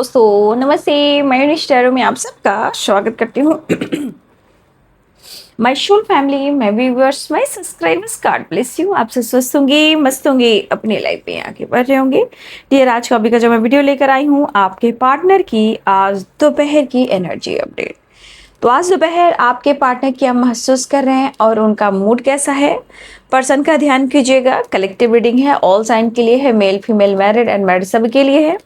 दोस्तों नमस्ते, मैं निष्ठा में आप सबका स्वागत करती हूँ। My whole family, my viewers, my subscribers, God bless you. आप सब स्वस्थ होंगे, मस्त होंगे, अपनी लाइफ में आगे बढ़ रहे होंगे। डियर, आज का अभी का जो मैं वीडियो लेकर आई हूँ आपके पार्टनर की आज दोपहर की एनर्जी अपडेट। तो आज दोपहर आपके पार्टनर क्या महसूस कर रहे हैं और उनका मूड कैसा है, पर्सन का ध्यान कीजिएगा। कलेक्टिव रीडिंग है, ऑल साइन के लिए है, male female married and married सब के लिए है।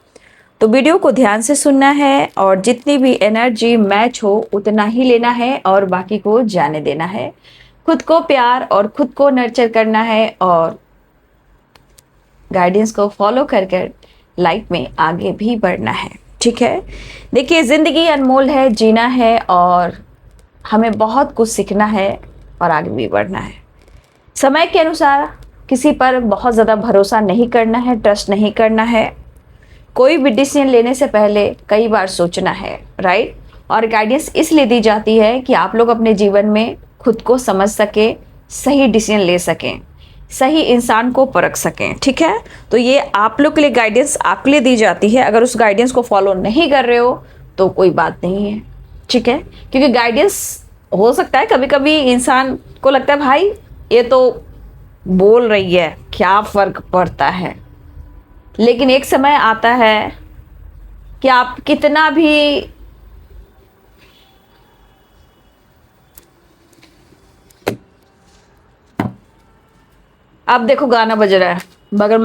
तो वीडियो को ध्यान से सुनना है और जितनी भी एनर्जी मैच हो उतना ही लेना है और बाकी को जाने देना है। खुद को प्यार और खुद को नर्चर करना है और गाइडेंस को फॉलो कर कर लाइफ में आगे भी बढ़ना है। ठीक है, देखिए ज़िंदगी अनमोल है, जीना है और हमें बहुत कुछ सीखना है और आगे भी बढ़ना है। समय के अनुसार किसी पर बहुत ज़्यादा भरोसा नहीं करना है, ट्रस्ट नहीं करना है। कोई भी डिसीजन लेने से पहले कई बार सोचना है, राइट। और गाइडेंस इसलिए दी जाती है कि आप लोग अपने जीवन में खुद को समझ सके, सही डिसीजन ले सकें, सही इंसान को परख सकें। ठीक है, तो ये आप लोग के लिए गाइडेंस आपके लिए दी जाती है। अगर उस गाइडेंस को फॉलो नहीं कर रहे हो तो कोई बात नहीं है, ठीक है। क्योंकि गाइडेंस हो सकता है कभी कभी इंसान को लगता है भाई ये तो बोल रही है, क्या फ़र्क पड़ता है। लेकिन एक समय आता है कि आप कितना भी अब देखो गाना बज रहा है बगल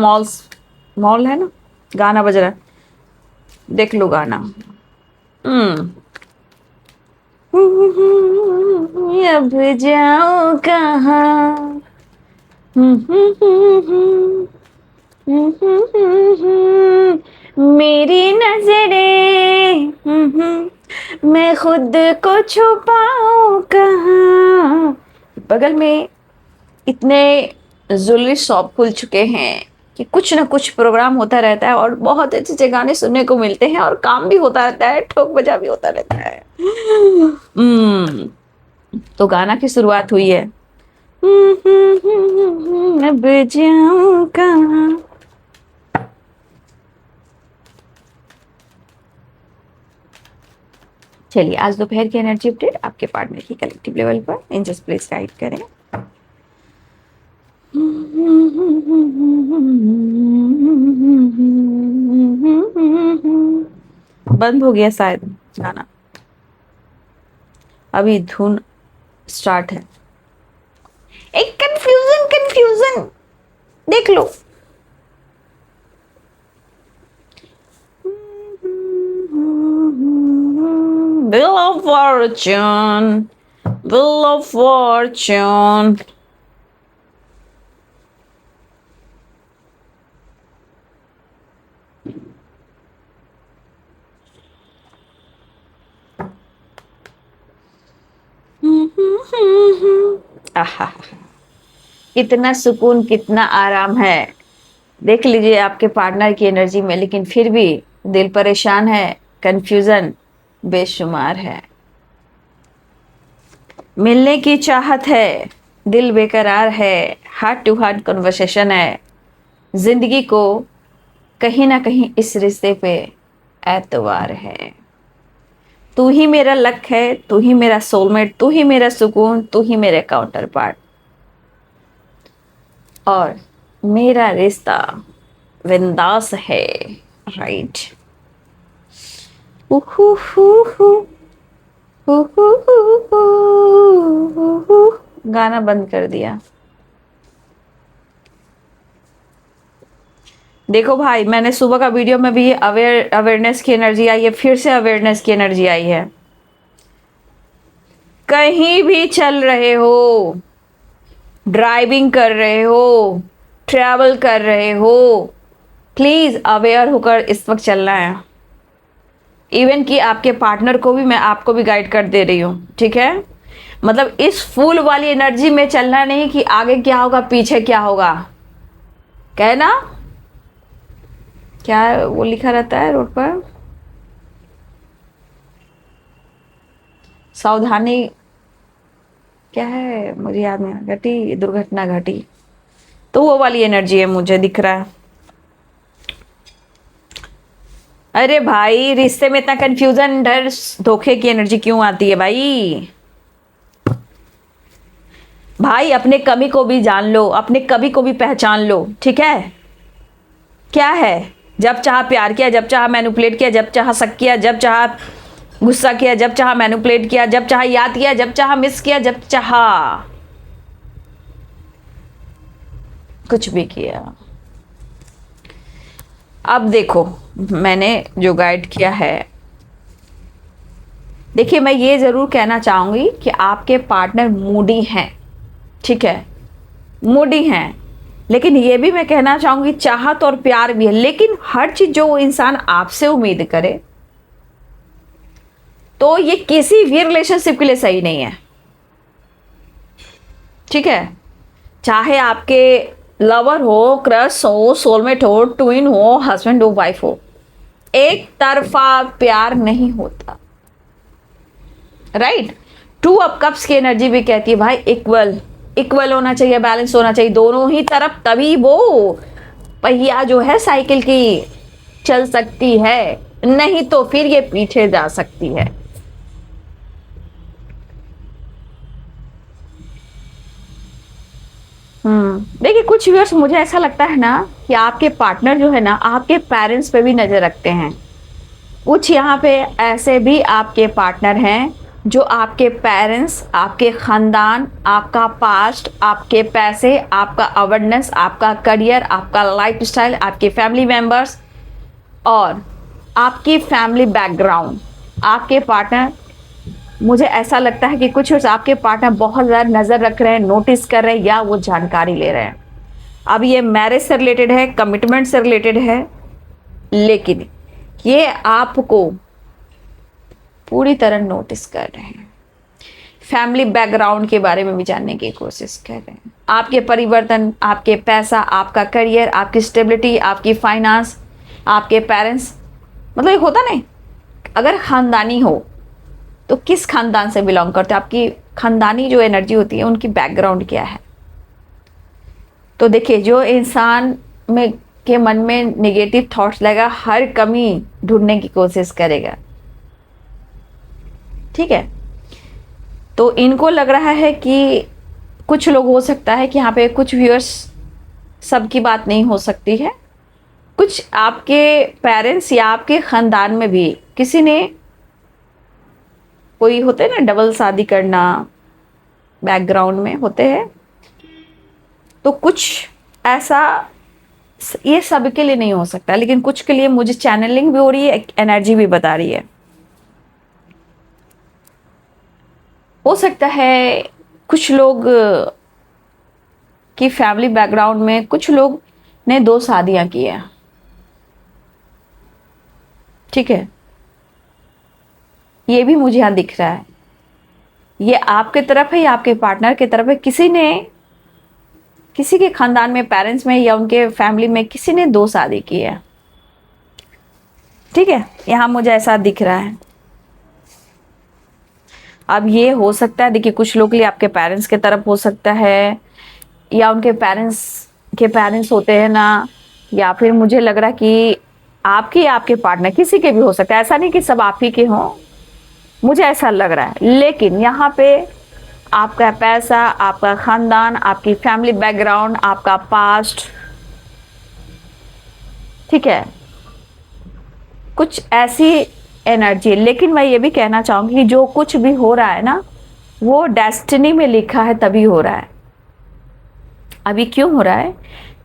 मॉल है ना, गाना बज रहा है, देख लो गाना। अब जाऊं कहाँ। मेरी नजरें, मैं खुद को छुपाऊं कहाँ। बगल में इतने ज्वेलरी शॉप खुल चुके हैं कि कुछ ना कुछ प्रोग्राम होता रहता है और बहुत अच्छे अच्छे गाने सुनने को मिलते हैं और काम भी होता रहता है, ठोक बजा भी होता रहता है। तो गाना की शुरुआत हुई है, अब जाऊं कहाँ। चलिए आज दोपहर की एनर्जी अपडेट आपके पार्टनर की कलेक्टिव लेवल पर एंजल्स प्लीज गाइड करें। बंद हो गया शायद गाना, अभी धुन स्टार्ट है। एक कंफ्यूजन कंफ्यूजन देख लो। Wheel of Fortune, Wheel of Fortune. आहा, कितना सुकून, कितना आराम है। देख लीजिए आपके पार्टनर की एनर्जी में, लेकिन फिर भी दिल परेशान है, कंफ्यूजन बेशुमार है, मिलने की चाहत है, दिल बेकरार है, हार्ट टू हार्ट कन्वर्सेशन है। जिंदगी को कहीं ना कहीं इस रिश्ते पे एतवार है। तू ही मेरा लक है, तू ही मेरा सोलमेट, तू ही मेरा सुकून, तू ही मेरे काउंटर पार्ट और मेरा रिश्ता विंदास है, राइट। गाना बंद कर दिया। देखो भाई, मैंने सुबह का वीडियो में भी अवेयरनेस की एनर्जी आई है, फिर से अवेयरनेस की एनर्जी आई है। कहीं भी चल रहे हो, ड्राइविंग कर रहे हो, ट्रैवल कर रहे हो, प्लीज अवेयर होकर इस वक्त चलना है। इवन कि आपके पार्टनर को भी मैं आपको भी गाइड कर दे रही हूँ, ठीक है। मतलब इस फूल वाली एनर्जी में चलना नहीं कि आगे क्या होगा पीछे क्या होगा, कहना क्या वो लिखा रहता है रोड पर, सावधानी क्या है मुझे याद नहीं, घटी दुर्घटना घटी। तो वो वाली एनर्जी है, मुझे दिख रहा है। अरे भाई, रिश्ते में इतना कंफ्यूजन, डर, धोखे की एनर्जी क्यों आती है भाई? भाई अपने कमी को भी जान लो, अपने कमी को भी पहचान लो, ठीक है? क्या है, जब चाह प्यार किया, जब चाह मैनिपुलेट किया, जब चाह शक किया, जब चाह गुस्सा किया, जब चाह मैनिपुलेट किया, जब चाह याद किया, जब चाह मिस किया, जब चाह कुछ भी किया। अब देखो, मैंने जो गाइड किया है, देखिए मैं ये ज़रूर कहना चाहूँगी कि आपके पार्टनर मूडी हैं, ठीक है, मूडी हैं, लेकिन ये भी मैं कहना चाहूँगी चाहत और प्यार भी है, लेकिन हर चीज़ जो इंसान आपसे उम्मीद करे तो ये किसी भी रिलेशनशिप के लिए सही नहीं है, ठीक है? चाहे आपके लवर हो, क्रश हो, सोलमेट हो, ट्विन हो, हस्बैंड हो, वाइफ हो, एक तरफा प्यार नहीं होता, राइट? टू ऑफ कप्स की एनर्जी भी कहती है भाई इक्वल इक्वल होना चाहिए, बैलेंस होना चाहिए दोनों ही तरफ, तभी वो पहिया जो है साइकिल की चल सकती है, नहीं तो फिर ये पीछे जा सकती है। देखिए कुछ व्यूअर्स, मुझे ऐसा लगता है ना कि आपके पार्टनर जो है ना आपके पेरेंट्स पे भी नजर रखते हैं। कुछ यहाँ पे ऐसे भी आपके पार्टनर हैं जो आपके पेरेंट्स, आपके ख़ानदान, आपका पास्ट, आपके पैसे, आपका अवेयरनेस, आपका करियर, आपका लाइफस्टाइल, आपके फैमिली मेंबर्स और आपकी फैमिली बैकग्राउंड, आपके पार्टनर, मुझे ऐसा लगता है कि कुछ आपके पार्टनर बहुत ज़्यादा नज़र रख रहे हैं, नोटिस कर रहे हैं या वो जानकारी ले रहे हैं। अब ये मैरिज से रिलेटेड है, कमिटमेंट से रिलेटेड है, लेकिन ये आपको पूरी तरह नोटिस कर रहे हैं, फैमिली बैकग्राउंड के बारे में भी जानने की कोशिश कर रहे हैं, आपके परिवर्तन, आपके पैसा, आपका करियर, आपकी स्टेबिलिटी, आपकी फाइनेंस, आपके पेरेंट्स, मतलब एक होता नहीं, अगर ख़ानदानी हो तो किस खानदान से बिलोंग करते हैं, आपकी खानदानी जो एनर्जी होती है उनकी बैकग्राउंड क्या है। तो देखिए जो इंसान में के मन में नेगेटिव थॉट्स लगा, हर कमी ढूंढने की कोशिश करेगा, ठीक है? तो इनको लग रहा है कि कुछ लोग, हो सकता है कि यहाँ पे कुछ व्यूअर्स, सबकी बात नहीं हो सकती है, कुछ आपके पेरेंट्स या आपके ख़ानदान में भी किसी ने, कोई होते हैं ना डबल शादी करना, बैकग्राउंड में होते हैं, तो कुछ ऐसा, ये सबके लिए नहीं हो सकता, लेकिन कुछ के लिए मुझे चैनलिंग भी हो रही है, एनर्जी भी बता रही है। हो सकता है कुछ लोग की फैमिली बैकग्राउंड में कुछ लोग ने 2 शादियां की है, ठीक है? ये भी मुझे यहाँ दिख रहा है, ये आपके तरफ है या आपके पार्टनर की तरफ है, किसी ने, किसी के खानदान में, पेरेंट्स में या उनके फैमिली में किसी ने 2 शादी की है, ठीक है? यहाँ मुझे ऐसा दिख रहा है। अब ये हो सकता है, देखिए कुछ लोग के लिए आपके पेरेंट्स के तरफ हो सकता है, या उनके पेरेंट्स के पेरेंट्स होते हैं ना, या फिर मुझे लग रहा है कि आपके पार्टनर, किसी के भी हो सकता है, ऐसा नहीं कि सब आप ही के हों, मुझे ऐसा लग रहा है। लेकिन यहाँ पे आपका पैसा, आपका खानदान, आपकी फैमिली बैकग्राउंड, आपका पास्ट, ठीक है, कुछ ऐसी एनर्जी। लेकिन मैं ये भी कहना चाहूँगी कि जो कुछ भी हो रहा है ना, वो डेस्टिनी में लिखा है तभी हो रहा है। अभी क्यों हो रहा है?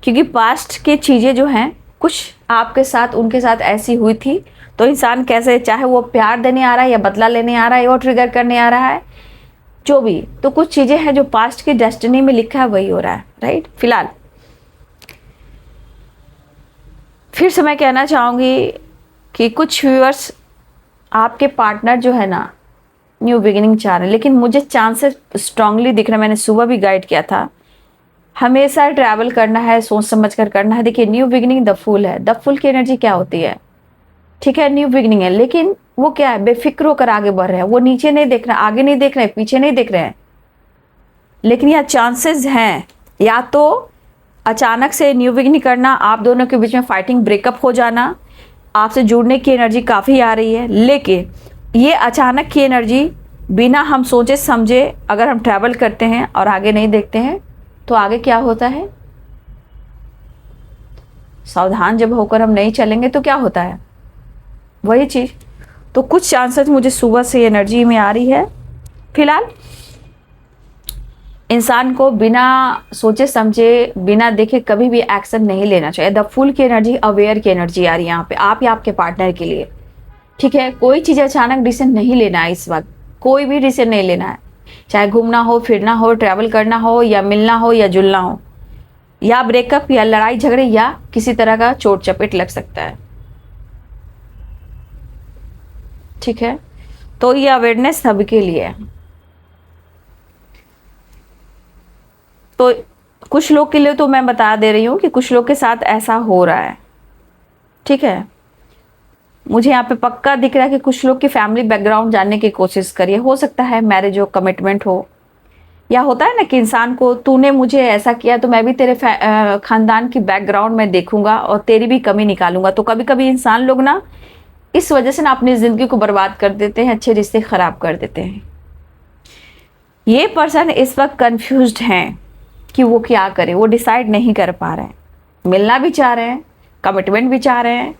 क्योंकि पास्ट की चीज़ें जो हैं, कुछ आपके साथ, उनके साथ ऐसी हुई थी, तो इंसान कैसे, चाहे वो प्यार देने आ रहा है या बदला लेने आ रहा है, वो ट्रिगर करने आ रहा है, जो भी, तो कुछ चीज़ें हैं जो पास्ट की डेस्टिनी में लिखा है, वही हो रहा है, राइट? फिलहाल फिर से मैं कहना चाहूँगी कि कुछ व्यूअर्स, आपके पार्टनर जो है ना न्यू बिगिनिंग चाह रहे हैं, लेकिन मुझे चांसेस स्ट्रांगली दिख रहा है, मैंने सुबह भी गाइड किया था, हमेशा ट्रैवल करना है, सोच समझ कर करना है। देखिए न्यू बिगिनिंग द फूल है, द फूल की एनर्जी क्या होती है, ठीक है, न्यू बिगिनिंग है, लेकिन वो क्या है, बेफिक्र होकर आगे बढ़ रहे हैं, वो नीचे नहीं देख रहे हैं, आगे नहीं देख रहे हैं, पीछे नहीं देख रहे हैं। लेकिन यहाँ चांसेस हैं, या तो अचानक से न्यू बिगिनिंग करना, आप दोनों के बीच में फाइटिंग, ब्रेकअप हो जाना, आपसे जुड़ने की एनर्जी काफ़ी आ रही है, लेकिन ये अचानक की एनर्जी बिना हम सोचे समझे अगर हम ट्रैवल करते हैं और आगे नहीं देखते हैं तो आगे क्या होता है, सावधान जब होकर हम नहीं चलेंगे तो क्या होता है, वही चीज़। तो कुछ चांसेस मुझे सुबह से एनर्जी में आ रही है। फिलहाल इंसान को बिना सोचे समझे, बिना देखे कभी भी एक्शन नहीं लेना चाहिए। द फुल की एनर्जी, अवेयर की एनर्जी आ रही है यहाँ पे आप या आपके पार्टनर के लिए। ठीक है, कोई चीज़ अचानक डिसीजन नहीं लेना है इस वक्त, कोई भी डिसीजन नहीं लेना है, चाहे घूमना हो, फिरना हो, ट्रैवल करना हो, या मिलना हो, या जुलना हो, या ब्रेकअप, या लड़ाई झगड़े, या किसी तरह का चोट चपेट लग सकता है। ठीक है, तो ये अवेयरनेस सबके लिए है। तो कुछ लोग के लिए तो मैं बता दे रही हूँ कि कुछ लोग के साथ ऐसा हो रहा है। ठीक है, मुझे यहाँ पे पक्का दिख रहा है कि कुछ लोग की फैमिली बैकग्राउंड जानने की कोशिश करिए। हो सकता है मैरिज हो, कमिटमेंट हो, या होता है ना कि इंसान को तूने मुझे ऐसा किया तो मैं भी तेरे खानदान की बैकग्राउंड में देखूंगा और तेरी भी कमी निकालूंगा। तो कभी कभी इंसान लोग ना इस वजह से ना अपनी ज़िंदगी को बर्बाद कर देते हैं, अच्छे रिश्ते ख़राब कर देते हैं। ये पर्सन इस वक्त कंफ्यूज्ड हैं कि वो क्या करे, वो डिसाइड नहीं कर पा रहे हैं। मिलना भी चाह रहे हैं, कमिटमेंट भी चाह रहे हैं,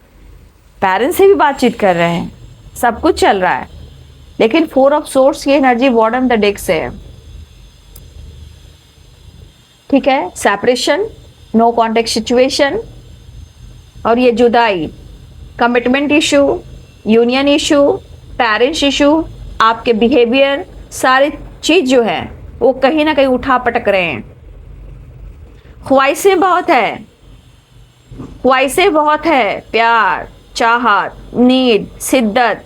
पेरेंट्स से भी बातचीत कर रहे हैं, सब कुछ चल रहा है, लेकिन 4 ऑफ सोर्ड्स की एनर्जी बॉटम द डेक से है। ठीक है, सेपरेशन, नो कॉन्टेक्ट सिचुएशन, और ये जुदाई, commitment issue, union issue, parents issue, आपके बिहेवियर, सारी चीज़ जो है वो कहीं ना कहीं उठा पटक रहे हैं। ख्वाहिशें बहुत है, ख्वाहिशें बहुत है, प्यार, चाहत, नीड, शिद्दत।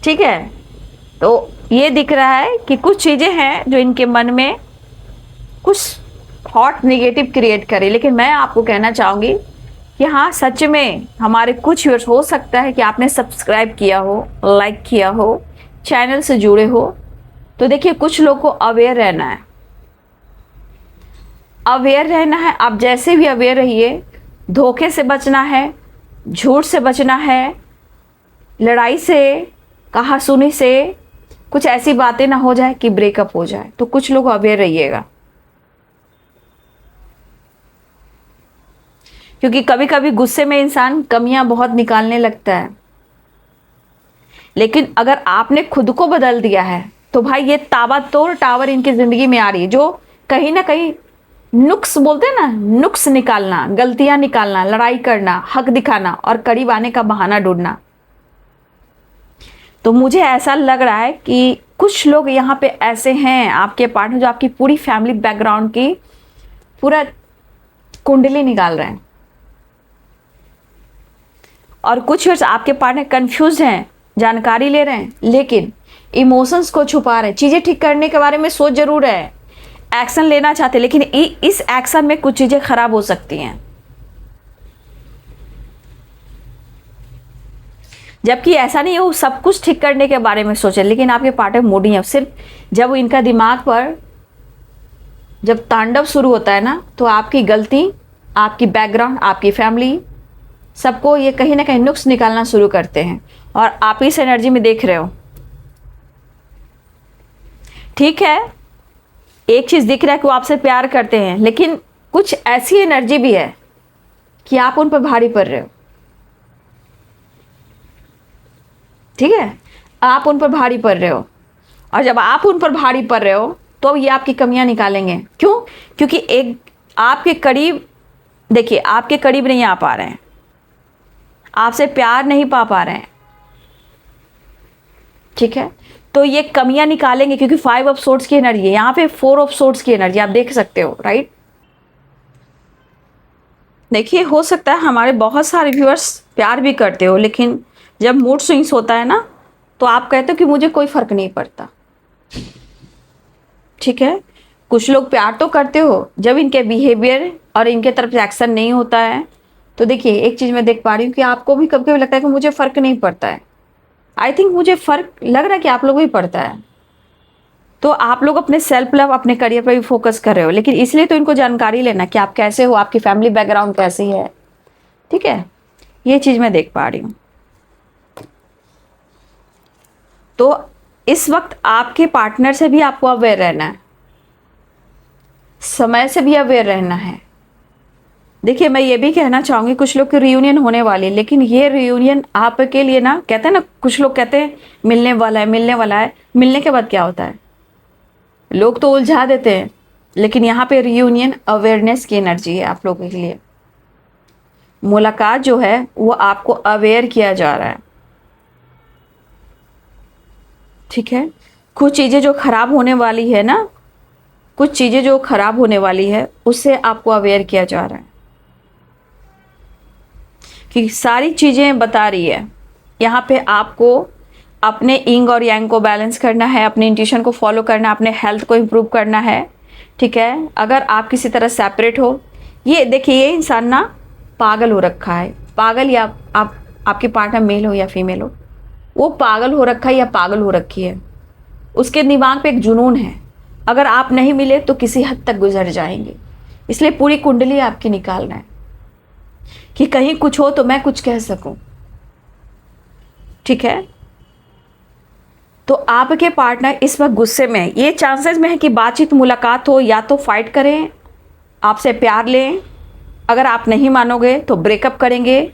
ठीक है, तो ये दिख रहा है कि कुछ चीज़ें हैं जो इनके मन में कुछ थॉट निगेटिव क्रिएट करे। लेकिन मैं आपको कहना चाहूँगी कि हाँ, सच में हमारे कुछ व्यूअर्स, हो सकता है कि आपने सब्सक्राइब किया हो, लाइक किया हो, चैनल से जुड़े हो। तो देखिए, कुछ लोग को अवेयर रहना है, अवेयर रहना है। आप जैसे भी अवेयर रहिए, धोखे से बचना है, झूठ से बचना है, लड़ाई से, कहासुनी से, कुछ ऐसी बातें ना हो जाए कि ब्रेकअप हो जाए। तो कुछ लोग अवेयर रहिएगा, क्योंकि कभी कभी गुस्से में इंसान कमियां बहुत निकालने लगता है। लेकिन अगर आपने खुद को बदल दिया है तो भाई ये ताबड़तोड़ टावर इनकी जिंदगी में आ रही है, जो कहीं ना कहीं नुक्स बोलते हैं ना, नुक्स निकालना, गलतियां निकालना, लड़ाई करना, हक दिखाना और करीब आने का बहाना ढूंढना। तो मुझे ऐसा लग रहा है कि कुछ लोग यहाँ पे ऐसे हैं आपके पार्टनर, जो आपकी पूरी फैमिली बैकग्राउंड की पूरा कुंडली निकाल रहे हैं। और कुछ वर्ष आपके पार्टनर कंफ्यूज हैं, जानकारी ले रहे हैं, लेकिन इमोशंस को छुपा रहे हैं। चीज़ें ठीक करने के बारे में सोच जरूर है, एक्शन लेना चाहते हैं, लेकिन इस एक्शन में कुछ चीज़ें खराब हो सकती हैं। जबकि ऐसा नहीं है वो सब कुछ ठीक करने के बारे में सोचे, लेकिन आपके पार्टनर मूडी है। सिर्फ जब इनका दिमाग पर जब तांडव शुरू होता है ना, तो आपकी गलती, आपकी बैकग्राउंड, आपकी फैमिली, सबको ये कहीं ना कहीं नुक्स निकालना शुरू करते हैं। और आप इस एनर्जी में देख रहे हो। ठीक है, एक चीज़ दिख रहा है कि वो आपसे प्यार करते हैं, लेकिन कुछ ऐसी एनर्जी भी है कि आप उन पर भारी पड़ रहे हो। ठीक है, आप उन पर भारी पड़ रहे हो, और जब आप उन पर भारी पड़ रहे हो तो ये आपकी कमियां निकालेंगे। क्यों? क्योंकि एक आपके करीब, देखिए, आपके करीब नहीं आ पा रहे हैं, आपसे प्यार नहीं पा रहे हैं। ठीक है, तो ये कमियां निकालेंगे, क्योंकि 5 ऑफ सोर्ड्स की एनर्जी है, यहाँ पे 4 ऑफ सोर्ड्स की एनर्जी आप देख सकते हो, राइट। देखिए, हो सकता है हमारे बहुत सारे व्यूअर्स प्यार भी करते हो, लेकिन जब मूड स्विंग्स होता है ना, तो आप कहते हो कि मुझे कोई फर्क नहीं पड़ता। ठीक है, कुछ लोग प्यार तो करते हो, जब इनके बिहेवियर और इनके तरफ से एक्शन नहीं होता है, तो देखिए, एक चीज़ मैं देख पा रही हूँ कि आपको भी कभी कभी लगता है कि मुझे फ़र्क नहीं पड़ता है। आई थिंक मुझे फ़र्क लग रहा है कि आप लोगों को भी पड़ता है। तो आप लोग अपने सेल्फ लव, अपने करियर पर भी फोकस कर रहे हो, लेकिन इसलिए तो इनको जानकारी लेना कि आप कैसे हो, आपकी फैमिली बैकग्राउंड कैसी है। ठीक है, ये चीज़ मैं देख पा रही हूँ। तो इस वक्त आपके पार्टनर से भी आपको अवेयर रहना है, समय से भी अवेयर रहना है। देखिए, मैं ये भी कहना चाहूँगी, कुछ लोग की रियूनियन होने वाली है, लेकिन ये रियूनियन आपके लिए ना, कहते हैं ना, कुछ लोग कहते हैं मिलने वाला है, मिलने वाला है, मिलने के बाद क्या होता है, लोग तो उलझा देते हैं। लेकिन यहाँ पे रियूनियन अवेयरनेस की एनर्जी है आप लोगों के लिए। मुलाकात जो है वो आपको अवेयर किया जा रहा है, ठीक है। कुछ चीज़ें जो खराब होने वाली है ना, कुछ चीज़ें जो खराब होने वाली है उससे आपको अवेयर किया जा रहा है, कि सारी चीज़ें बता रही है। यहाँ पे आपको अपने इंग और यांग को बैलेंस करना है, अपने इंट्यूशन को फॉलो करना है, अपने हेल्थ को इम्प्रूव करना है, ठीक है। अगर आप किसी तरह सेपरेट हो, ये देखिए, ये इंसान ना पागल हो रखा है। पागल, या आपके पार्टनर मेल हो या फीमेल हो, वो पागल हो रखा है या पागल हो रखी है। उसके दिमाग पे एक जुनून है, अगर आप नहीं मिले तो किसी हद तक गुजर जाएंगे। इसलिए पूरी कुंडली आपकी निकालना है कि कहीं कुछ हो तो मैं कुछ कह सकूं, ठीक है। तो आपके पार्टनर इस वक्त गुस्से में है। ये चांसेस में है कि बातचीत मुलाकात हो, या तो फाइट करें, आपसे प्यार लें, अगर आप नहीं मानोगे तो ब्रेकअप करेंगे,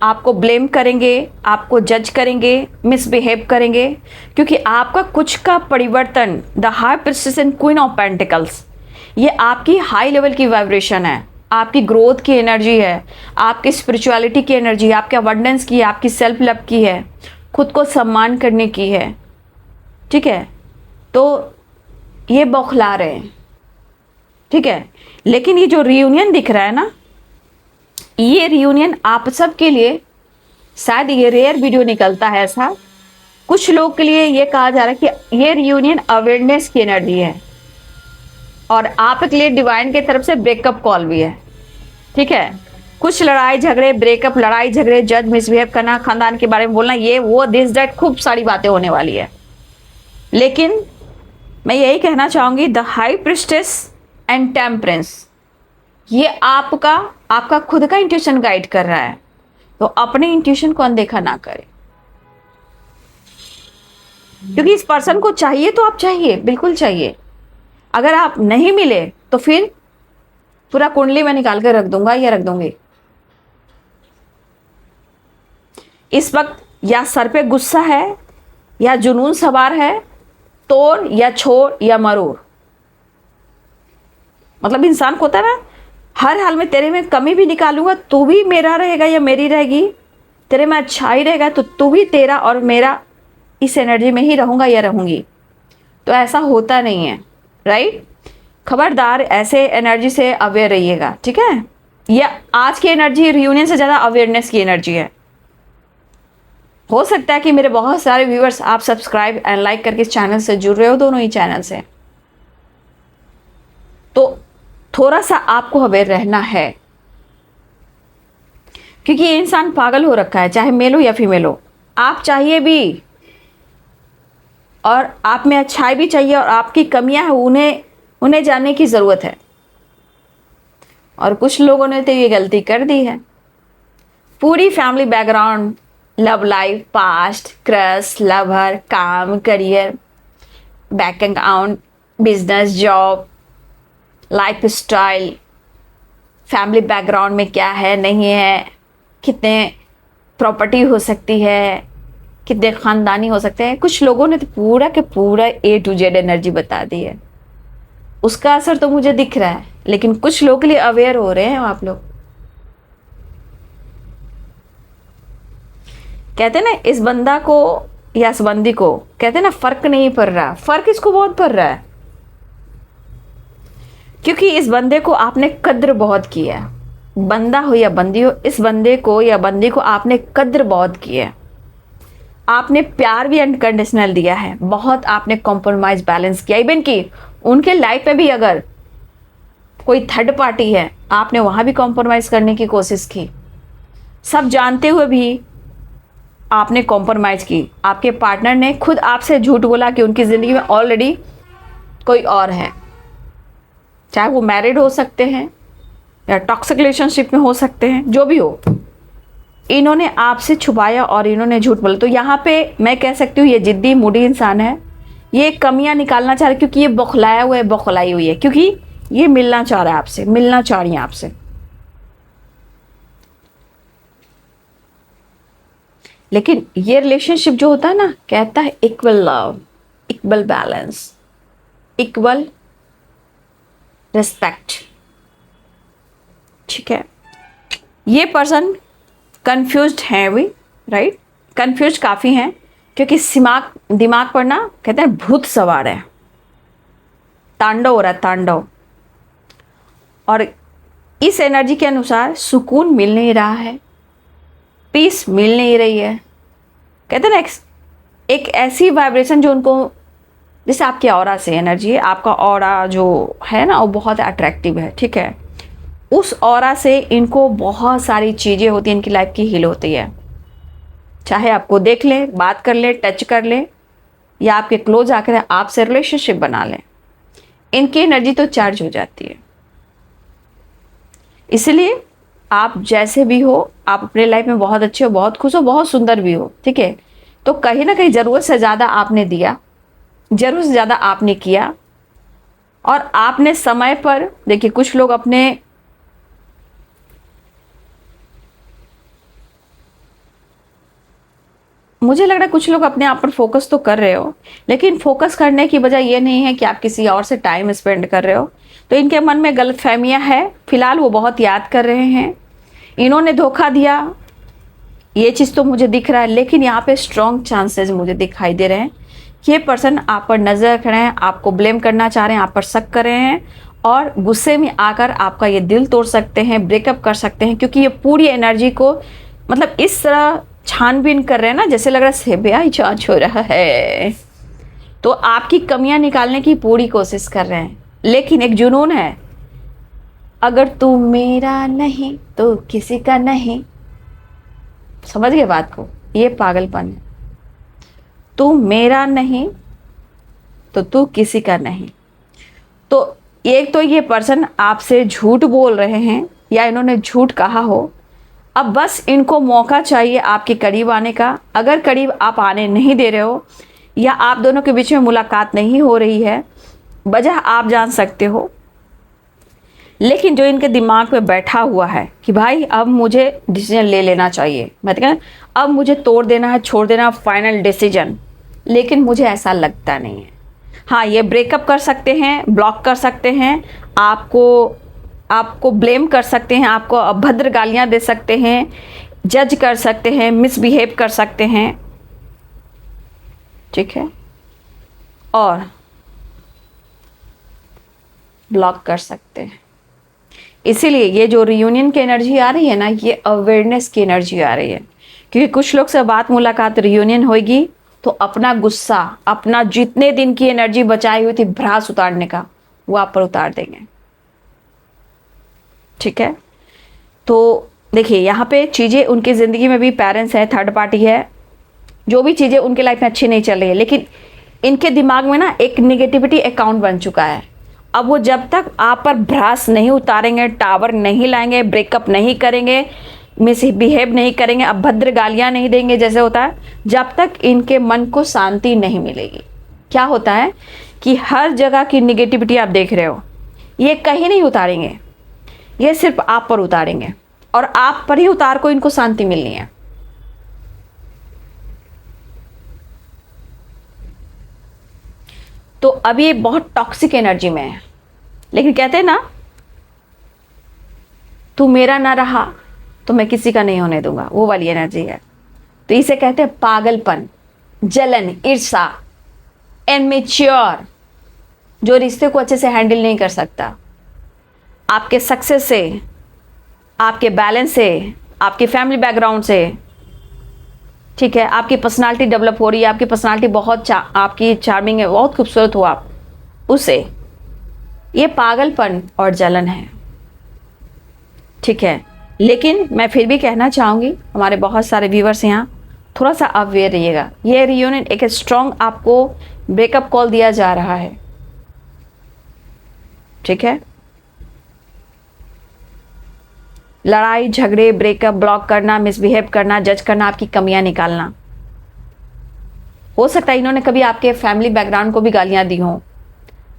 आपको ब्लेम करेंगे, आपको जज करेंगे, मिसबिहेव करेंगे, क्योंकि आपका कुछ का परिवर्तन, the high princess and queen of pentacles, ये आपकी हाई लेवल की वाइब्रेशन है, आपकी ग्रोथ की एनर्जी है, आपकी स्पिरिचुअलिटी की एनर्जी, आपके अबंडेंस की, आपकी सेल्फ लव की है, खुद को सम्मान करने की है, ठीक है। तो ये बौखला रहे हैं, ठीक है। लेकिन ये जो रियूनियन दिख रहा है ना, ये रियूनियन आप सब के लिए, शायद ये रेयर वीडियो निकलता है ऐसा, कुछ लोग के लिए ये कहा जा रहा है कि ये रियूनियन अवेयरनेस की एनर्जी है, और आपके लिए डिवाइन की तरफ से ब्रेकअप कॉल भी है, ठीक है। कुछ लड़ाई झगड़े, ब्रेकअप, लड़ाई झगड़े, जज, मिसबिहेव करना, खानदान के बारे में बोलना, ये वो, दिस दैट, खूब सारी बातें होने वाली है। लेकिन मैं यही कहना चाहूंगी, the high priestess and temperance, ये आपका खुद का इंट्यूशन गाइड कर रहा है। तो अपने इंट्यूशन को अनदेखा ना करें, क्योंकि इस पर्सन को चाहिए तो आप चाहिए, बिल्कुल चाहिए। अगर आप नहीं मिले तो फिर पूरा कुंडली में निकाल कर रख दूंगा या रख दूंगी। इस वक्त या सर पे गुस्सा है, या जुनून सवार है, तोड़ या छोड़ या मरोड़। मतलब इंसान को होता है ना, हर हाल में तेरे में कमी भी निकालूंगा, तू भी मेरा रहेगा या मेरी रहेगी, तेरे में अच्छाई रहेगा तो तू भी तेरा और मेरा, इस एनर्जी में ही रहूंगा या रहूंगी। तो ऐसा होता नहीं है, राइट। खबरदार, ऐसे एनर्जी से अवेयर रहिएगा, ठीक है। या आज की एनर्जी रियूनियन से ज़्यादा अवेयरनेस की एनर्जी है। हो सकता है कि मेरे बहुत सारे व्यूअर्स आप सब्सक्राइब एंड लाइक करके इस चैनल से जुड़ रहे हो, दोनों ही चैनल से, तो थोड़ा सा आपको अवेयर रहना है, क्योंकि ये इंसान पागल हो रखा है, चाहे मेल हो या फीमेल हो। आप चाहिए भी, और आप में अच्छाई भी चाहिए, और आपकी कमियां हैं उन्हें जानने की ज़रूरत है। और कुछ लोगों ने तो ये गलती कर दी है। पूरी family background, love life, past, crush, lover, काम, career, bank account, business, job, lifestyle, family background में क्या है, नहीं है, कितने प्रॉपर्टी हो सकती है, कितने ख़ानदानी हो सकते हैं। कुछ लोगों ने तो पूरा के पूरा A to Z एनर्जी बता दी है। उसका असर तो मुझे दिख रहा है, लेकिन कुछ लोगों के लिए अवेयर हो रहे हैं आप लोग। कहते ना, इस बंदा को या इस बंदी को, कहते ना, फर्क नहीं पड़ रहा। फर्क इसको बहुत पड़ रहा है, क्योंकि इस बंदे को आपने कद्र बहुत की है। बंदा हो या बंदी हो, इस बंदे को या बंदी को आपने कद्र बहुत की है। आपने प्यार भी अनकंडीशनल दिया है, बहुत आपने कॉम्प्रोमाइज बैलेंस किया। इवन कि उनके लाइफ में भी अगर कोई थर्ड पार्टी है, आपने वहाँ भी कॉम्प्रोमाइज़ करने की कोशिश की। सब जानते हुए भी आपने कॉम्प्रोमाइज़ की। आपके पार्टनर ने खुद आपसे झूठ बोला कि उनकी ज़िंदगी में ऑलरेडी कोई और है, चाहे वो मैरिड हो सकते हैं या टॉक्सिक रिलेशनशिप में हो सकते हैं, जो भी हो। इन्होंने आपसे छुपाया और इन्होंने झूठ बोला। तो यहाँ पे मैं कह सकती हूँ ये जिद्दी मूडी इंसान है, ये कमियां निकालना चाह रहा है, क्योंकि ये बौखलाया हुआ है, बौखलाई हुई है, क्योंकि ये मिलना चाह रहा है आपसे, मिलना चाह रही है आपसे। लेकिन ये रिलेशनशिप जो होता है ना, कहता है equal love, equal balance, equal respect. ठीक है, ये पर्सन कंफ्यूज्ड है भी, राइट, कंफ्यूज काफ़ी हैं, क्योंकि दिमाग पर ना कहते हैं भूत सवार है, तांडव हो रहा है, तांडव। और इस एनर्जी के अनुसार सुकून मिल नहीं रहा है, पीस मिल नहीं रही है। कहते हैं ना एक ऐसी वाइब्रेशन जो उनको, जैसे आपके ऑरा से एनर्जी है, आपका ऑरा जो है ना वो बहुत अट्रैक्टिव है। ठीक है, उस ऑरा से इनको बहुत सारी चीज़ें होती हैं, इनकी लाइफ की हील होती है। चाहे आपको देख ले, बात कर ले, टच कर ले, या आपके क्लोज आकर आपसे रिलेशनशिप बना ले, इनकी एनर्जी तो चार्ज हो जाती है। इसलिए आप जैसे भी हो, आप अपने लाइफ में बहुत अच्छे हो, बहुत खुश हो, बहुत सुंदर भी हो। ठीक है, तो कहीं ना कहीं ज़रूरत से ज़्यादा आपने दिया, ज़रूरत से ज़्यादा आपने किया, और आपने समय पर, देखिए कुछ लोग अपने मुझे लग रहा है कुछ लोग अपने आप पर फोकस तो कर रहे हो, लेकिन फोकस करने की वजह ये नहीं है कि आप किसी और से टाइम स्पेंड कर रहे हो। तो इनके मन में गलतफहमियां है, फिलहाल वो बहुत याद कर रहे हैं, इन्होंने धोखा दिया, ये चीज़ तो मुझे दिख रहा है। लेकिन यहाँ पे स्ट्रॉन्ग चांसेस मुझे दिखाई दे रहे हैं कि ये पर्सन आप पर नज़र रख रहे हैं, आपको ब्लेम करना चाह रहे हैं, आप पर शक कर रहे हैं, और गुस्से में आकर आपका ये दिल तोड़ सकते हैं, ब्रेकअप कर सकते हैं, क्योंकि ये पूरी एनर्जी को मतलब इस तरह छानबीन कर रहे हैं ना, जैसे लग रहा है सीबीआई जांच हो रहा है। तो आपकी कमियां निकालने की पूरी कोशिश कर रहे हैं, लेकिन एक जुनून है, अगर तू मेरा नहीं तो किसी का नहीं। समझ गए बात को, ये पागलपन है। तू मेरा नहीं तो तू किसी का नहीं। तो एक तो ये पर्सन आपसे झूठ बोल रहे हैं, या इन्होंने झूठ कहा हो, अब बस इनको मौका चाहिए आपके करीब आने का। अगर करीब आप आने नहीं दे रहे हो, या आप दोनों के बीच में मुलाकात नहीं हो रही है, वजह आप जान सकते हो, लेकिन जो इनके दिमाग में बैठा हुआ है कि भाई अब मुझे डिसीजन ले लेना चाहिए, मैं कहूँ अब मुझे तोड़ देना है, छोड़ देना, फाइनल डिसीजन, लेकिन मुझे ऐसा लगता नहीं है। हाँ, ये ब्रेकअप कर सकते हैं, ब्लॉक कर सकते हैं, आपको ब्लेम कर सकते हैं, आपको अभद्र गालियां दे सकते हैं, जज कर सकते हैं, मिसबिहेव कर सकते हैं। ठीक है, और ब्लॉक कर सकते हैं। इसीलिए ये जो रियूनियन की एनर्जी आ रही है ना, ये अवेयरनेस की एनर्जी आ रही है, क्योंकि कुछ लोग से बात मुलाकात रियूनियन होगी तो अपना गुस्सा, अपना जितने दिन की एनर्जी बचाई हुई थी भ्रास उतारने का, वो आप पर उतार देंगे। ठीक है, तो देखिए यहाँ पे चीज़ें उनकी ज़िंदगी में भी, पेरेंट्स है, थर्ड पार्टी है, जो भी चीज़ें उनके लाइफ में अच्छी नहीं चल रही है, लेकिन इनके दिमाग में ना एक निगेटिविटी अकाउंट बन चुका है। अब वो जब तक आप पर भ्रास नहीं उतारेंगे, टावर नहीं लाएंगे, ब्रेकअप नहीं करेंगे, मिसबिहेव नहीं करेंगे, अभद्र गालियाँ नहीं देंगे जैसे होता है, जब तक इनके मन को शांति नहीं मिलेगी। क्या होता है कि हर जगह की निगेटिविटी आप देख रहे हो, ये कहीं नहीं उतारेंगे, ये सिर्फ आप पर उतारेंगे, और आप पर ही उतार को इनको शांति मिलनी है। तो अभी ये बहुत टॉक्सिक एनर्जी में है, लेकिन कहते हैं ना, तू मेरा ना रहा तो मैं किसी का नहीं होने दूंगा, वो वाली एनर्जी है। तो इसे कहते हैं पागलपन, जलन, ईर्ष्या, इमेच्योर, जो रिश्ते को अच्छे से हैंडल नहीं कर सकता। आपके सक्सेस से, आपके बैलेंस से, आपके फैमिली बैकग्राउंड से, ठीक है, आपकी पर्सनालिटी डेवलप हो रही है, आपकी पर्सनालिटी बहुत आपकी चार्मिंग है, बहुत खूबसूरत हो आप, उसे ये पागलपन और जलन है। ठीक है, लेकिन मैं फिर भी कहना चाहूँगी, हमारे बहुत सारे व्यूवर्स यहाँ, थोड़ा सा अवेयर रहिएगा। ये रियूनियन एक स्ट्रॉन्ग आपको ब्रेकअप कॉल दिया जा रहा है। ठीक है, लड़ाई झगड़े, ब्रेकअप, ब्लॉक करना, मिसबिहेव करना, जज करना, आपकी कमियां निकालना। हो सकता है इन्होंने कभी आपके फैमिली बैकग्राउंड को भी गालियां दी हों,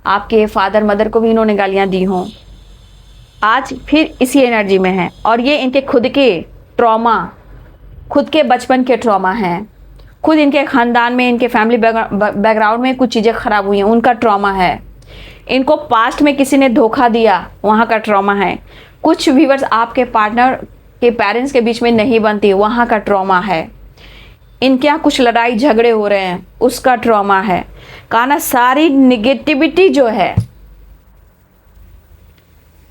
आपके फादर मदर को भी इन्होंने गालियां दी हों, आज फिर इसी एनर्जी में है। और ये इनके खुद के ट्रॉमा, खुद के बचपन के ट्रॉमा हैं, खुद इनके ख़ानदान में, इनके फैमिली बैकग्राउंड में कुछ चीज़ें ख़राब हुई हैं, उनका ट्रॉमा है। इनको पास्ट में किसी ने धोखा दिया, वहाँ का ट्रॉमा है। कुछ व्यूअर्स आपके पार्टनर के पेरेंट्स के बीच में नहीं बनती, वहाँ का ट्रॉमा है। इनके यहाँ कुछ लड़ाई झगड़े हो रहे हैं, उसका ट्रॉमा है। कहा ना, सारी निगेटिविटी जो है,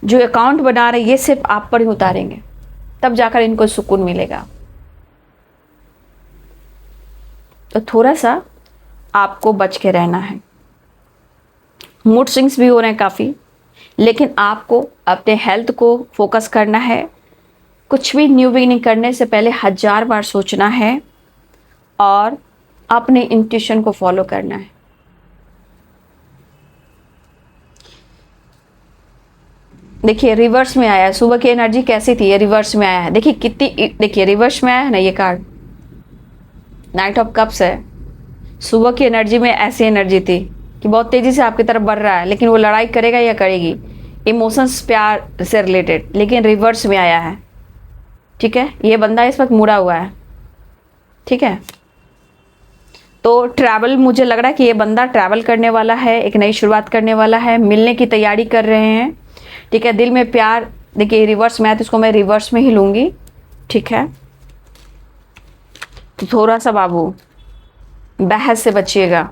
जो अकाउंट बना रहे, ये सिर्फ आप पर ही उतारेंगे, तब जाकर इनको सुकून मिलेगा। तो थोड़ा सा आपको बच के रहना है। मूड स्विंग्स भी हो रहे हैं काफ़ी, लेकिन आपको अपने हेल्थ को फोकस करना है। कुछ भी न्यू बिगिनिंग करने से पहले 1000 बार सोचना है और अपने इंट्यूशन को फॉलो करना है। देखिए रिवर्स में आया है, सुबह की एनर्जी कैसी थी, ये रिवर्स में आया है। देखिए कितनी, देखिए रिवर्स में आया है ना ये कार्ड, नाइट ऑफ कप्स है। सुबह की एनर्जी में ऐसी एनर्जी थी कि बहुत तेजी से आपकी तरफ बढ़ रहा है, लेकिन वो लड़ाई करेगा या करेगी, इमोशंस, प्यार से रिलेटेड, लेकिन रिवर्स में आया है। ठीक है, ये बंदा इस वक्त मुड़ा हुआ है। ठीक है, तो ट्रैवल, मुझे लग रहा है कि ये बंदा ट्रैवल करने वाला है, एक नई शुरुआत करने वाला है, मिलने की तैयारी कर रहे हैं। ठीक है, दिल में प्यार, देखिए रिवर्स में आया तो इसको मैं रिवर्स में ही लूँगी। ठीक है, तो थोड़ा सा बाबू बहस से बचिएगा।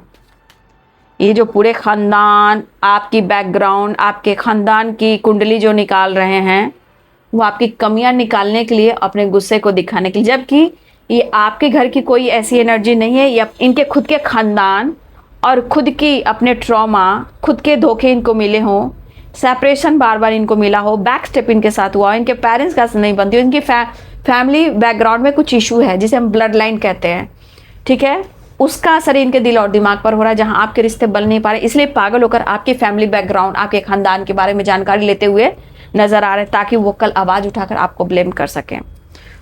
ये जो पूरे ख़ानदान, आपकी बैकग्राउंड, आपके ख़ानदान की कुंडली जो निकाल रहे हैं, वो आपकी कमियां निकालने के लिए, अपने गुस्से को दिखाने के लिए, जबकि ये आपके घर की कोई ऐसी एनर्जी नहीं है। या इनके खुद के ख़ानदान और खुद की अपने ट्रॉमा, खुद के धोखे इनको मिले हों, सेपरेशन बार बार इनको मिला हो, बैक स्टेप इनके साथ हुआ, इनके पेरेंट्स का नहीं बनती हो, इनकी फैमिली बैकग्राउंड में कुछ इशू है जिसे हम ब्लड लाइन कहते हैं। ठीक है, उसका असर इनके दिल और दिमाग पर हो रहा है, जहां आपके रिश्ते बन नहीं पा रहे, इसलिए पागल होकर आपके फैमिली बैकग्राउंड, आपके खानदान के बारे में जानकारी लेते हुए नजर आ रहे हैं, ताकि वो कल आवाज उठाकर आपको ब्लेम कर सकें।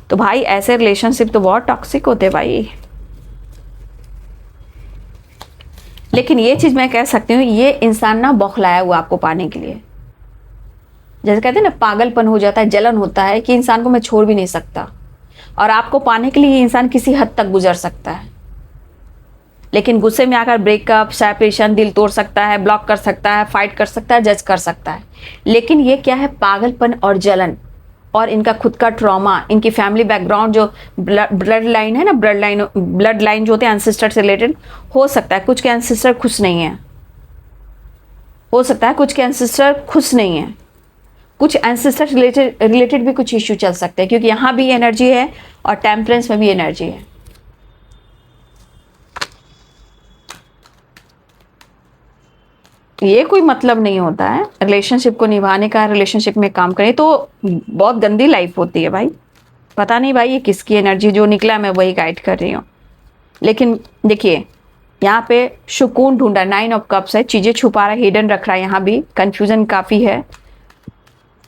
तो भाई ऐसे रिलेशनशिप तो बहुत टॉक्सिक होते हैं भाई। लेकिन ये चीज मैं कह सकती हूँ, ये इंसान ना बौखलाया हुआ आपको पाने के लिए, जैसे कहते हैं ना, पागलपन हो जाता है, जलन होता है कि इंसान को मैं छोड़ भी नहीं सकता, और आपको पाने के लिए ये इंसान किसी हद तक गुजर सकता है, लेकिन गुस्से में आकर ब्रेकअप, सेपरेशन, दिल तोड़ सकता है, ब्लॉक कर सकता है, फाइट कर सकता है, जज कर सकता है। लेकिन ये क्या है, पागलपन और जलन, और इनका खुद का ट्रॉमा, इनकी फैमिली बैकग्राउंड, जो ब्लड लाइन है ना, ब्लड लाइन जो होते हैं एंसेस्टर से रिलेटेड, हो सकता है कुछ के एंसेस्टर खुश नहीं है, हो सकता है कुछ के एंसेस्टर खुश नहीं है, कुछ एंसेस्टर रिलेटेड भी कुछ इश्यू चल सकते हैं, क्योंकि यहाँ भी एनर्जी है और टेम्परेंस में भी एनर्जी है। ये कोई मतलब नहीं होता है रिलेशनशिप को निभाने का, रिलेशनशिप में काम करें तो बहुत गंदी लाइफ होती है भाई। पता नहीं भाई ये किसकी एनर्जी, जो निकला मैं वही गाइड कर रही हूँ। लेकिन देखिए यहाँ पे सुकून ढूंढा, 9 ऑफ कप्स है, चीज़ें छुपा रहा है, हिडन रख रहा है, यहाँ भी कंफ्यूजन काफ़ी है।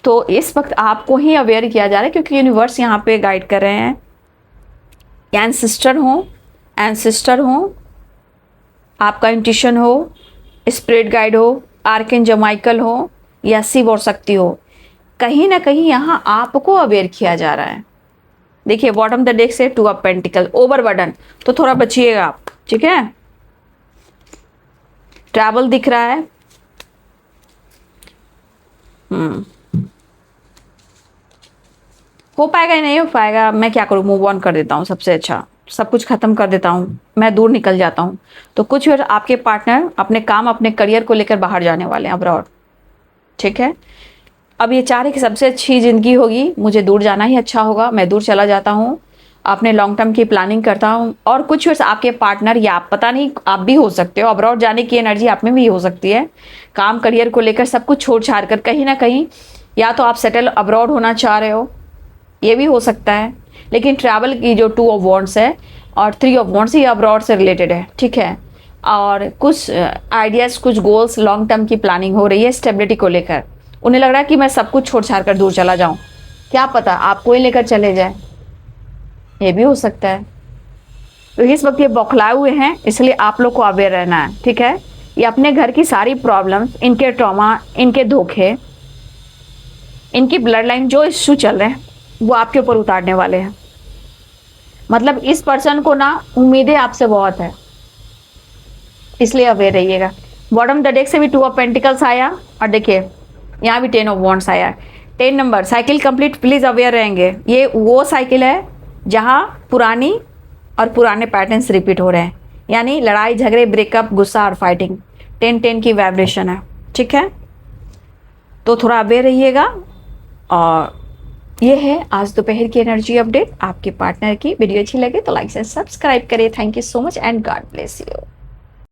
तो इस वक्त आपको ही अवेयर किया जा रहा है, क्योंकि यूनिवर्स यहाँ पे गाइड कर रहे हैं। एंसेस्टर हो, आपका इंट्यूशन हो, स्पिरिट गाइड हो, आर्कएंजल माइकल हो, या शिव और शक्ति हो, कहीं ना कहीं यहाँ आपको अवेयर किया जा रहा है। देखिए बॉटम द डेक से 2 ऑफ पेंटिकल, ओवरबर्डन, तो थोड़ा बचिएगा आप। ठीक है, ट्रैवल दिख रहा है। हो पाएगा या नहीं हो पाएगा, मैं क्या करूँ, मूव ऑन कर देता हूँ, सबसे अच्छा सब कुछ खत्म कर देता हूँ, मैं दूर निकल जाता हूँ। तो कुछ और आपके पार्टनर अपने काम, अपने करियर को लेकर बाहर जाने वाले हैं अब्रॉड। ठीक है, अब ये चाह रहे कि सबसे अच्छी ज़िंदगी होगी, मुझे दूर जाना ही अच्छा होगा, मैं दूर चला जाता हूँ, अपने लॉन्ग टर्म की प्लानिंग करता हूँ। और कुछ वर्ष आपके पार्टनर, या आप, पता नहीं, आप भी हो सकते हो, अब्रॉड जाने की एनर्जी आप में भी हो सकती है, काम करियर को लेकर सब कुछ छोड़ छाड़ कर कहीं ना कहीं, या तो आप सेटल अब्रॉड होना चाह रहे हो, ये भी हो सकता है। लेकिन ट्रैवल की जो 2 ऑफ वॉन्ड्स है और 3 ऑफ वॉन्ड्स, ये अब्रॉड से रिलेटेड है। ठीक है, और कुछ आइडियाज़, कुछ गोल्स, लॉन्ग टर्म की प्लानिंग हो रही है स्टेबिलिटी को लेकर। उन्हें लग रहा है कि मैं सब कुछ छोड़ छाड़ कर दूर चला जाऊं, क्या पता आपको ही लेकर चले जाए, ये भी हो सकता है। तो इस वक्त ये बौखलाए हुए हैं, इसलिए आप लोग को अवेयर रहना है, ठीक है। ये अपने घर की सारी प्रॉब्लम्स, इनके ट्रॉमा, इनके धोखे, इनकी ब्लड लाइन जो इश्यू चल रहे हैं वो आपके ऊपर उतारने वाले हैं। मतलब इस पर्सन को ना उम्मीदें आपसे बहुत है, इसलिए अवेयर रहिएगा। बॉटम द डेक से भी 2 ऑफ पेंटिकल्स आया और देखिए यहाँ भी 10 ऑफ वॉन्ड्स आया। 10 number cycle complete, please aware रहेंगे। ये वो साइकिल है जहाँ पुरानी और पुराने पैटर्न्स रिपीट हो रहे हैं, यानी लड़ाई झगड़े, ब्रेकअप, गुस्सा और फाइटिंग। 10-10 की वाइब्रेशन है, ठीक है। तो थोड़ा अवेयर रहिएगा। और ये है आज दोपहर की एनर्जी अपडेट आपके पार्टनर की। वीडियो अच्छी लगे तो लाइक से सब्सक्राइब करिए। Thank you so much and God bless you.